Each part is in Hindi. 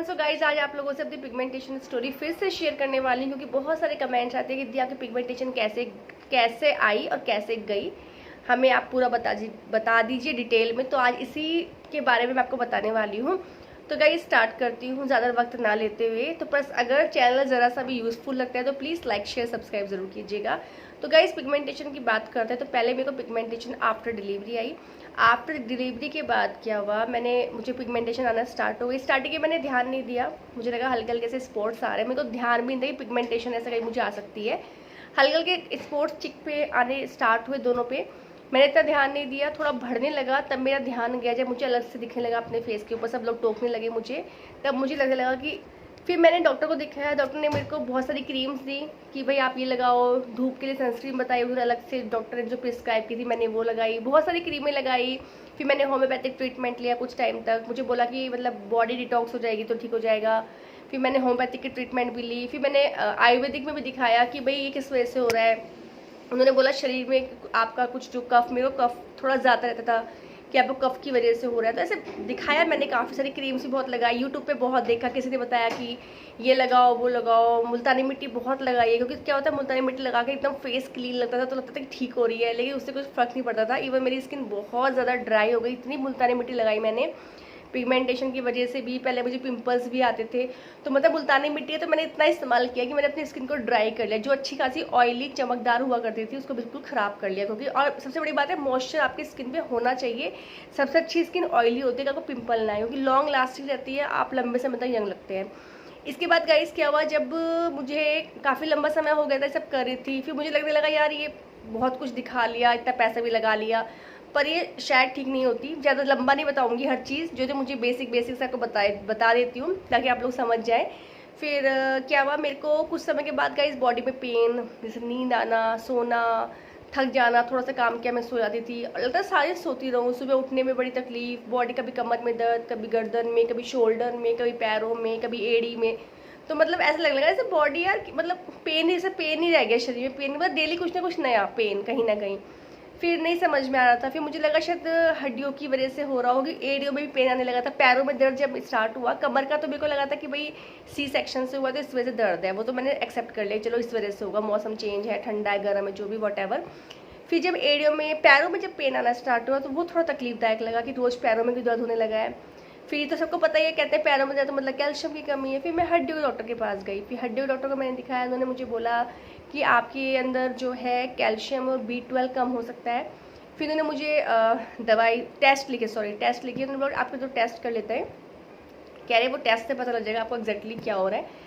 एवरीवन। सो गाइज आज आप लोगों से अपनी पिगमेंटेशन स्टोरी फिर से शेयर करने वाली हूँ क्योंकि बहुत सारे कमेंट्स आते हैं कि दिया की पिगमेंटेशन कैसे कैसे आई और कैसे गई, हमें आप पूरा बता दीजिए डिटेल में। तो आज इसी के बारे में मैं आपको बताने वाली हूँ। तो गाइज स्टार्ट करती हूँ ज़्यादा वक्त ना लेते हुए। तो बस अगर चैनल ज़रा सा भी यूज़फुल लगता है तो प्लीज़ लाइक शेयर सब्सक्राइब जरूर कीजिएगा। तो गाइज पिगमेंटेशन की बात करते हैं तो पहले मेरे को पिगमेंटेशन आफ्टर डिलीवरी आई। आफ्टर डिलीवरी के बाद क्या हुआ, मुझे पिगमेंटेशन आना स्टार्ट हो गई। स्टार्टिंग में मैंने ध्यान नहीं दिया, मुझे लगा हल्के हल्के से स्पॉट्स आ रहे हैं, मेरे को ध्यान भी नहीं पिगमेंटेशन ऐसा कहीं मुझे आ सकती है। हल्के हल्के स्पॉट्स चिक पे आने स्टार्ट हुए दोनों पे, मैंने इतना ध्यान नहीं दिया। थोड़ा बढ़ने लगा तब मेरा ध्यान गया, जब मुझे अलग से दिखने लगा अपने फेस के ऊपर, सब लोग टोकने लगे मुझे, तब मुझे लगने लगा कि फिर मैंने डॉक्टर को दिखाया। डॉक्टर ने मेरे को बहुत सारी क्रीम्स दी कि भाई आप ये लगाओ, धूप के लिए सनस्क्रीन बताई, उधर अलग से डॉक्टर ने जो प्रिस्क्राइब की थी मैंने वो लगाई, बहुत सारी क्रीमें लगाई। फिर मैंने होम्योपैथिक ट्रीटमेंट लिया कुछ टाइम तक, मुझे बोला कि मतलब बॉडी डिटॉक्स हो जाएगी तो ठीक हो जाएगा। फिर मैंने होम्योपैथिक की ट्रीटमेंट भी ली। फिर मैंने आयुर्वेदिक में भी दिखाया कि भाई ये किस वजह से हो रहा है। उन्होंने बोला शरीर में आपका कुछ जो कफ, मेरे को कफ थोड़ा ज़्यादा रहता था कि आपको कफ की वजह से हो रहा है। तो ऐसे दिखाया मैंने, काफ़ी सारी क्रीम्स भी बहुत लगाई, यूट्यूब पे बहुत देखा, किसी ने बताया कि ये लगाओ वो लगाओ, मुल्तानी मिट्टी बहुत लगाई है। क्योंकि क्या होता है मुल्तानी मिट्टी लगा के एकदम फेस क्लीन लगता था, तो लगता था कि ठीक हो रही है, लेकिन उससे कुछ फ़र्क नहीं पड़ता था। इवन मेरी स्किन बहुत ज़्यादा ड्राई हो गई, इतनी मुल्तानी मिट्टी लगाई मैंने। पिगमेंटेशन की वजह से भी पहले मुझे पिंपल्स भी आते थे, तो मतलब मुल्तानी मिट्टी है तो मैंने इतना इस्तेमाल किया कि मैंने अपनी स्किन को ड्राई कर लिया। जो अच्छी खासी ऑयली चमकदार हुआ करती थी उसको बिल्कुल ख़राब कर लिया। क्योंकि और सबसे बड़ी बात है मॉइस्चर आपकी स्किन पे होना चाहिए। सबसे अच्छी स्किन ऑयली होती है, आपको पिंपल ना है, क्योंकि लॉन्ग लास्टिंग रहती है, आप लंबे समय तक यंग लगते हैं। इसके बाद गाइस क्या हुआ, जब मुझे काफ़ी लंबा समय हो गया था सब कर रही थी, फिर मुझे लगने लगा यार ये बहुत कुछ दिखा लिया, इतना पैसा भी लगा लिया, पर ये शायद ठीक नहीं होती। ज़्यादा लंबा नहीं बताऊंगी, हर चीज़ जो जो मुझे बेसिक से आपको बता देती हूँ ताकि आप लोग समझ जाए। फिर क्या हुआ, मेरे को कुछ समय के बाद गाइस बॉडी में पेन, जैसे नींद आना, सोना, थक जाना, थोड़ा सा काम किया मैं सो जाती थी, और लगता है सारी सोती रहूँ। सुबह उठने में बड़ी तकलीफ, बॉडी कभी कमर में दर्द, कभी गर्दन में, कभी शोल्डर में, कभी पैरों में, कभी एड़ी में। तो मतलब ऐसा लगने लगा जैसे बॉडी यार मतलब पेन, जैसे पेन ही रह गया शरीर में, पेन मतलब डेली कुछ ना कुछ नया पेन कहीं ना कहीं। फिर नहीं समझ में आ रहा था, फिर मुझे लगा शायद हड्डियों की वजह से हो रहा होगी, एड़ियों में भी पेन आने लगा था, पैरों में दर्द जब स्टार्ट हुआ, कमर का तो मेरे को लगा था कि भाई सी सेक्शन से हुआ तो इस वजह से दर्द है, वो तो मैंने एक्सेप्ट कर लिया, चलो इस वजह से होगा, मौसम चेंज है, ठंडा है, गर्म है, जो भी वॉट। फिर जब एड़ियों में, पैरों में जब पेन आना स्टार्ट हुआ तो वो थोड़ा तकलीफदायक लगा कि रोज़ पैरों में भी दर्द होने लगा है। फिर तो सबको पता ही है, कहते हैं पैरों में दर्द मतलब कैल्शियम की कमी है। फिर मैं हड्डियों के डॉक्टर के पास गई, फिर हड्डियों के डॉक्टर को मैंने दिखाया, उन्होंने मुझे बोला कि आपके अंदर जो है कैल्शियम और B12 कम हो सकता है। फिर उन्होंने मुझे दवाई टेस्ट लिखे, उन्होंने बोला आपके तो टेस्ट कर लेते हैं, कह रहे वो टेस्ट से पता लग जाएगा आपको एग्जैक्टली क्या हो रहा है।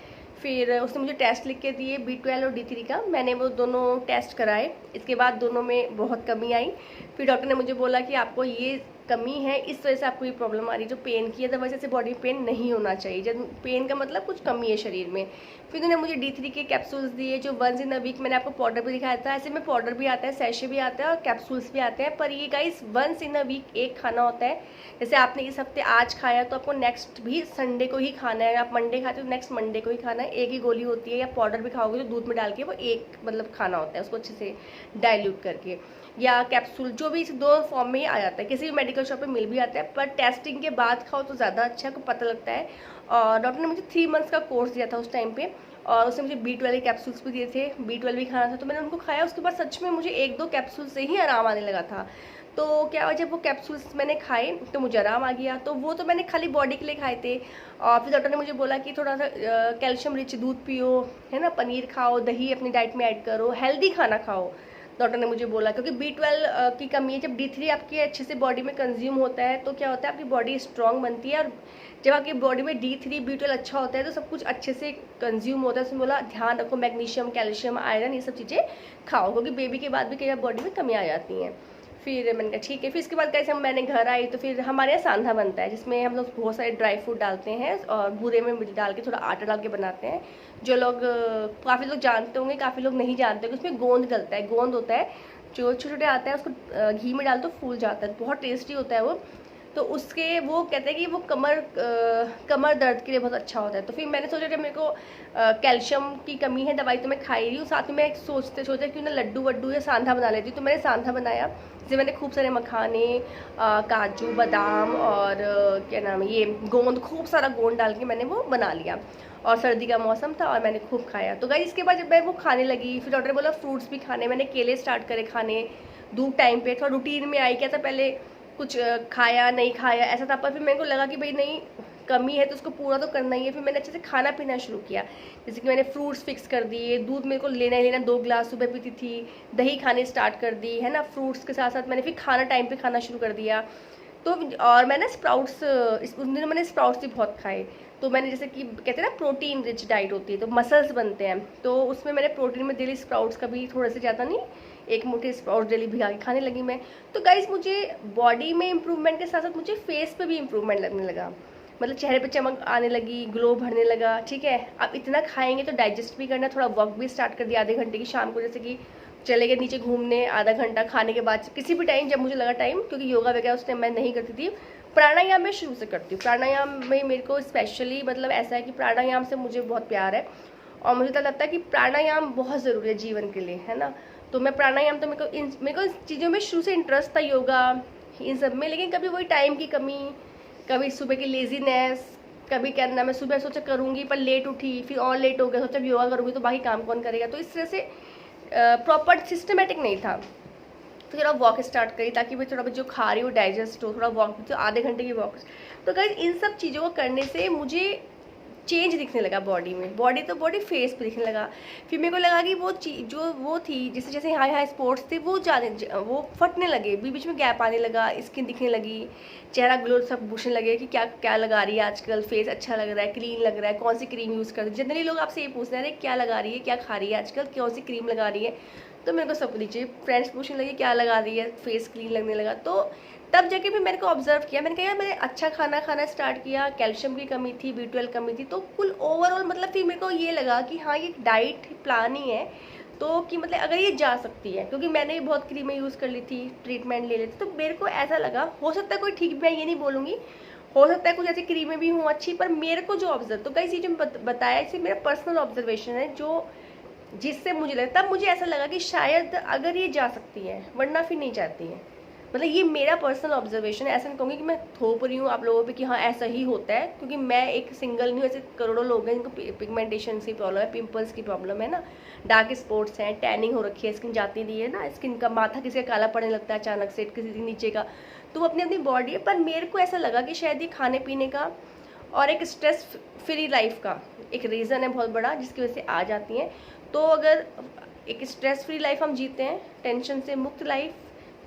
फिर उसने मुझे टेस्ट लिख के दिए B12 और D3 का, मैंने वो दोनों टेस्ट कराए। इसके बाद दोनों में बहुत कमी आई। फिर डॉक्टर ने मुझे बोला कि आपको ये कमी है, इस वजह से आपको ये प्रॉब्लम आ रही है, जो पेन की है, तो वजह से बॉडी में पेन नहीं होना चाहिए, जब पेन का मतलब कुछ कमी है शरीर में। फिर उन्होंने मुझे D3 के कैप्सूल्स दिए, जो वंस इन अ वीक, मैंने आपको पाउडर भी दिखाया था, ऐसे में पाउडर भी आता है, सैशे भी आता है और कैप्सूल्स भी आते हैं, पर ये guys once in a week एक खाना होता है। जैसे आपने इस हफ्ते आज खाया तो आपको नेक्स्ट भी संडे को ही खाना है, आप मंडे खाते हो नेक्स्ट मंडे को ही खाना है। एक ही गोली होती है, या पाउडर भी खाओगे तो दूध में डाल के वो एक मतलब खाना होता है, उसको अच्छे से डाइल्यूट करके, या कैप्सूल, जो भी इस दो फॉर्म में ही आ जाता है, किसी भी मेडिकल शॉप पे मिल भी आता है, पर टेस्टिंग के बाद खाओ तो ज़्यादा अच्छा है, को पता लगता है। और डॉक्टर ने मुझे 3 मंथ्स का कोर्स दिया था उस टाइम पे, और उसने मुझे B12 के कैप्सूल्स भी दिए थे, B12 भी खाना था, तो मैंने उनको खाया। उसके बाद सच में मुझे 1-2 कैप्सूल से ही आराम आने लगा था। तो क्या हुआ, जब वो कैप्सूल्स मैंने खाए तो मुझे आराम आ गया। तो वो तो मैंने खाली बॉडी के लिए खाए थे। और फिर डॉक्टर ने मुझे बोला कि थोड़ा सा कैल्शियम रिच दूध पियो, है ना, पनीर खाओ, दही अपनी डाइट में ऐड करो, हेल्दी खाना खाओ, डॉक्टर ने मुझे बोला। क्योंकि B12 की कमी है, जब D3 आपकी अच्छे से बॉडी में कंज्यूम होता है तो क्या होता है, आपकी बॉडी स्ट्रांग बनती है, और जब आपकी बॉडी में D3 B12 अच्छा होता है तो सब कुछ अच्छे से कंज्यूम होता है। उसमें बोला ध्यान रखो, मैग्नीशियम, कैल्शियम, आयरन, ये सब चीज़ें खाओ, क्योंकि बेबी के बाद भी कई बार बॉडी में कमी आ जाती हैं। फिर मैंने कहा ठीक है। फिर इसके बाद कैसे मैंने घर आई तो फिर हमारे यहाँ सांधा बनता है, जिसमें हम लोग बहुत सारे ड्राई फ्रूट डालते हैं और बूरे में डाल के थोड़ा आटा डाल के बनाते हैं। जो लोग, काफ़ी लोग जानते होंगे, काफ़ी लोग नहीं जानते कि उसमें गोंद डलता है, गोंद होता है जो छोटे छोटे आता है, उसको घी में डाल तो फूल जाता है, बहुत टेस्टी होता है वो। तो उसके वो कहते हैं कि वो कमर दर्द के लिए बहुत अच्छा होता है। तो फिर मैंने सोचा कि मेरे को कैल्शियम की कमी है, दवाई तो मैं खा ही रही हूँ, साथ में मैं सोचा क्यों ना लड्डू वड्डू या सांधा बना लेती हूँ। तो मैंने सांधा बनाया, जिसमें मैंने खूब सारे मखाने, काजू, बादाम और क्या नाम है ये गोंद, खूब सारा गोंद डाल के मैंने वो बना लिया। और सर्दी का मौसम था और मैंने खूब खाया। तो गाइस इसके बाद जब मैं वो खाने लगी, फिर डॉक्टर ने बोला फ्रूट्स भी खाने, मैंने केले स्टार्ट करे खाने दूध टाइम पे। थोड़ा रूटीन में आई, क्या था पहले कुछ खाया नहीं खाया ऐसा था, पर फिर मेरे को लगा कि भाई नहीं, कमी है तो उसको पूरा तो करना ही है। फिर मैंने अच्छे से खाना पीना शुरू किया, जैसे कि मैंने फ्रूट्स फिक्स कर दिए, दूध मेरे को लेना ही लेना, 2 गिलास सुबह पीती थी, दही खाने स्टार्ट कर दी है ना, फ्रूट्स के साथ साथ मैंने फिर खाना टाइम पे खाना शुरू कर दिया। तो और मैंने स्प्राउट्स, उन दिनों मैंने स्प्राउट्स भी बहुत खाए। तो मैंने जैसे कि कहते हैं ना प्रोटीन रिच डाइट होती है तो मसल्स बनते हैं, तो उसमें मैंने प्रोटीन में डेली स्प्राउट्स का भी थोड़ा से ज़्यादा नहीं, 1 मुट्ठी स्प्राउट्स डेली भिगा के खाने लगी मैं। तो गाइस मुझे बॉडी में इम्प्रूवमेंट के साथ साथ मुझे फेस पे भी इम्प्रूवमेंट लगने लगा, मतलब चेहरे पे चमक आने लगी, ग्लो भरने लगा। ठीक है, अब इतना खाएंगे तो डाइजेस्ट भी करना, थोड़ा वॉक भी स्टार्ट कर दिया आधे घंटे की शाम को, जैसे कि चले गए नीचे घूमने आधा घंटा खाने के बाद, किसी भी टाइम जब मुझे लगा टाइम, क्योंकि योगा वगैरह उस टाइम मैं नहीं करती थी। प्राणायाम मैं शुरू से करती हूँ, प्राणायाम में मेरे को स्पेशली मतलब ऐसा है कि प्राणायाम से मुझे बहुत प्यार है और मुझे तो लगता है कि प्राणायाम बहुत ज़रूरी है जीवन के लिए, है ना। तो मैं प्राणायाम, तो मेरे को इन चीज़ों में शुरू से इंटरेस्ट था, योगा इन सब में, लेकिन कभी वही टाइम की कमी, कभी सुबह की लेजीनेस, कभी क्या नाम है सुबह सोचा करूँगी पर लेट उठी, फिर और लेट हो गया, सोचा योगा करूँगी तो बाकी काम कौन करेगा। तो इस तरह से प्रॉपर सिस्टमेटिक नहीं था। तो थोड़ा वॉक स्टार्ट करी ताकि भाई थोड़ा जो खा रही हूँ डाइजेस्ट हो, थोड़ा वॉक, तो आधे घंटे की वॉक। तो गाइस इन सब चीज़ों को करने से मुझे चेंज दिखने लगा बॉडी में, बॉडी फेस पे दिखने लगा। फिर मेरे को लगा कि वो चीज जो वो थी, जैसे जैसे यहाँ यहाँ स्पोर्ट्स थे वो फटने लगे, बीच बीच में गैप आने लगा, स्किन दिखने लगी, चेहरा ग्लो, सब पूछने लगे कि क्या क्या लगा रही है आजकल, फेस अच्छा लग रहा है, क्लीन लग रहा है, कौन सी क्रीम यूज़ कर रही है। जनरली लोग आपसे ये पूछते हैं अरे क्या लगा रही है, क्या खा रही है आजकल, कौन सी क्रीम लगा रही है। तो मेरे को सब नीचे फ्रेंड्स पूछने लगे क्या लगा रही है, फेस क्लीन लगने लगा। तो तब जाके भी मेरे को ऑब्जर्व किया, मैंने कहा यार मैंने अच्छा खाना खाना स्टार्ट किया, कैल्शियम की कमी थी, B12 कमी थी, तो कुल ओवरऑल मतलब फिर मेरे को ये लगा कि हाँ ये डाइट प्लान ही है, तो कि मतलब अगर ये जा सकती है, क्योंकि मैंने भी बहुत क्रीमें यूज़ कर ली थी, ट्रीटमेंट ले ली थी, तो मेरे को ऐसा लगा, हो सकता है कोई ठीक, मैं ये नहीं बोलूँगी, हो सकता है कुछ ऐसी क्रीमें भी हों अच्छी, पर मेरे को जो ऑब्जर्व, तो गाइस ये जो बताया इसे मेरा पर्सनल ऑब्जर्वेशन है, जो जिससे मुझे लगा, तब मुझे ऐसा लगा कि शायद अगर ये जा सकती है, वरना फिर नहीं जाती है। मतलब ये मेरा पर्सनल ऑब्जर्वेशन है, ऐसा नहीं कहूँगी कि मैं थोप रही हूँ आप लोगों पे कि हाँ ऐसा ही होता है, क्योंकि मैं एक सिंगल नहीं हूँ, ऐसे करोड़ों लोग हैं जिनको पिगमेंटेशन की प्रॉब्लम है, पिंपल्स की प्रॉब्लम है ना, डार्क स्पॉट्स हैं, टैनिंग हो रखी है, स्किन जाती नहीं है ना, स्किन का माथा किसी का काला पड़ने लगता है अचानक से, किसी नीचे का, तो वो अपनी अपनी बॉडी है। पर मेरे को ऐसा लगा कि शायद ये खाने पीने का और एक स्ट्रेस फ्री लाइफ का एक रीज़न है बहुत बड़ा, जिसकी वजह से आ जाती हैं। तो अगर एक स्ट्रेस फ्री लाइफ हम जीते हैं, टेंशन से मुक्त लाइफ,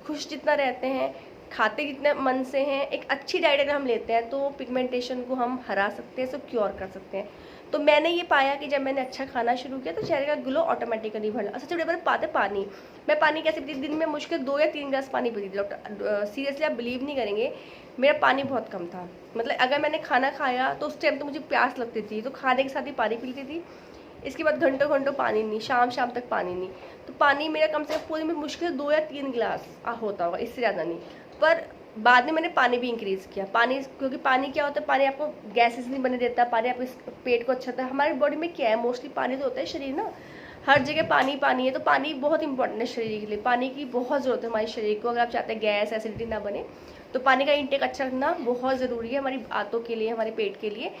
खुश जितना रहते हैं, खाते जितने मन से हैं, एक अच्छी डाइट अगर हम लेते हैं, तो पिगमेंटेशन को हम हरा सकते हैं, इसको क्योर कर सकते हैं। तो मैंने ये पाया कि जब मैंने अच्छा खाना शुरू किया तो चेहरे का ग्लो ऑटोमेटिकली बढ़ा। अच्छा सबसे बड़ी बात है पानी, मैं पानी कैसे पीती, दिन में मुश्किल 2 या 3 गिलास पानी पीती थी। डॉक्टर सीरियसली आप बिलीव नहीं करेंगे, मेरा पानी बहुत कम था। मतलब अगर मैंने खाना खाया तो उस टाइम तो मुझे प्यास लगती थी, तो खाने के साथ ही पानी पी लेती थी, इसके बाद घंटों घंटों पानी नहीं, शाम शाम तक पानी नहीं। तो पानी मेरा कम से कम पूरे में मुश्किल 2 या 3 गिलास होता होगा, इससे ज़्यादा नहीं। पर बाद में मैंने पानी भी इंक्रीज़ किया, पानी, क्योंकि पानी क्या होता है, पानी आपको गैसेस नहीं बने देता, पानी आपके पेट को अच्छा होता है। हमारी बॉडी में क्या है, मोस्टली पानी तो होता है, शरीर ना हर जगह पानी पानी है, तो पानी बहुत इंपॉर्टेंट है शरीर के लिए, पानी की बहुत ज़रूरत है हमारे शरीर को। अगर आप चाहते हैं गैस एसिडिटी ना बने, तो पानी का इंटेक अच्छा रखना बहुत ज़रूरी है हमारी आंतों के लिए, हमारे पेट के लिए।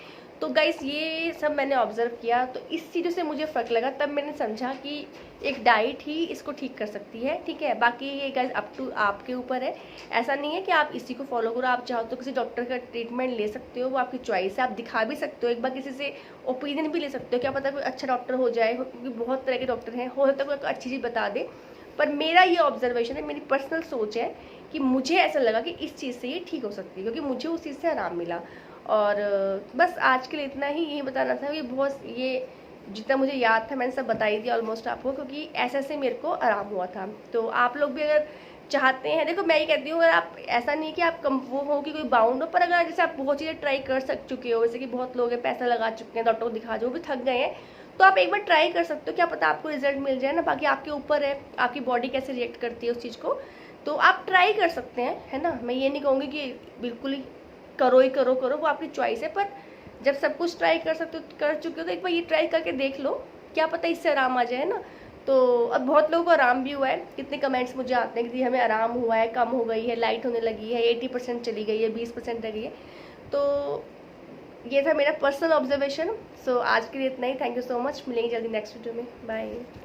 तो गाइस ये सब मैंने ऑब्जर्व किया, तो इस चीज़ों से मुझे फ़र्क लगा, तब मैंने समझा कि एक डाइट ही इसको ठीक कर सकती है। ठीक है, बाकी ये गाइस अप टू आपके ऊपर है, ऐसा नहीं है कि आप इसी को फॉलो करो, आप चाहो तो किसी डॉक्टर का ट्रीटमेंट ले सकते हो, वो आपकी चॉइस है, आप दिखा भी सकते हो, एक बार किसी से ओपिनियन भी ले सकते हो, क्या पता कोई अच्छा डॉक्टर हो जाए, क्योंकि बहुत तरह के डॉक्टर हैं, हो सकता है कोई अच्छी चीज़ बता दे। पर मेरा ये ऑब्जर्वेशन है, मेरी पर्सनल सोच है कि मुझे ऐसा लगा कि इस चीज़ से ये ठीक हो सकती है, क्योंकि मुझे उस चीज़ से आराम मिला। और बस आज के लिए इतना ही, यही बताना था। ये जितना मुझे याद था मैंने सब बताई थी ऑलमोस्ट आपको, क्योंकि ऐसे ऐसे मेरे को आराम हुआ था। तो आप लोग भी अगर चाहते हैं, देखो मैं ये कहती हूँ, अगर आप ऐसा नहीं कि आप कम वो हो कि कोई बाउंड हो, पर अगर जैसे आप बहुत चीज़ें ट्राई कर चुके हो, जैसे कि बहुत लोग हैं पैसा लगा चुके हैं, डॉक्टर को दिखा जो भी थक गए हैं, तो आप एक बार ट्राई कर सकते हो, क्या पता आपको रिजल्ट मिल जाए ना। बाकी आपके ऊपर है, आपकी बॉडी कैसे रिएक्ट करती है उस चीज़ को। तो आप ट्राई कर सकते हैं, है ना। मैं ये नहीं कहूँगी कि बिल्कुल ही करो ही करो करो, वो आपकी चॉइस है, पर जब सब कुछ ट्राई कर सकते हो, कर चुके हो, तो एक बार ये ट्राई करके देख लो, क्या पता इससे आराम आ जाए ना। तो अब बहुत लोगों को आराम भी हुआ है, कितने कमेंट्स मुझे आते हैं कि हमें आराम हुआ है, कम हो गई है, लाइट होने लगी है, 80% चली गई है, 20% रह गई है। तो ये था मेरा पर्सनल ऑब्जर्वेशन। सो आज के लिए इतना ही। Thank you so much. मिलेंगे जल्दी नेक्स्ट वीडियो में। बाय।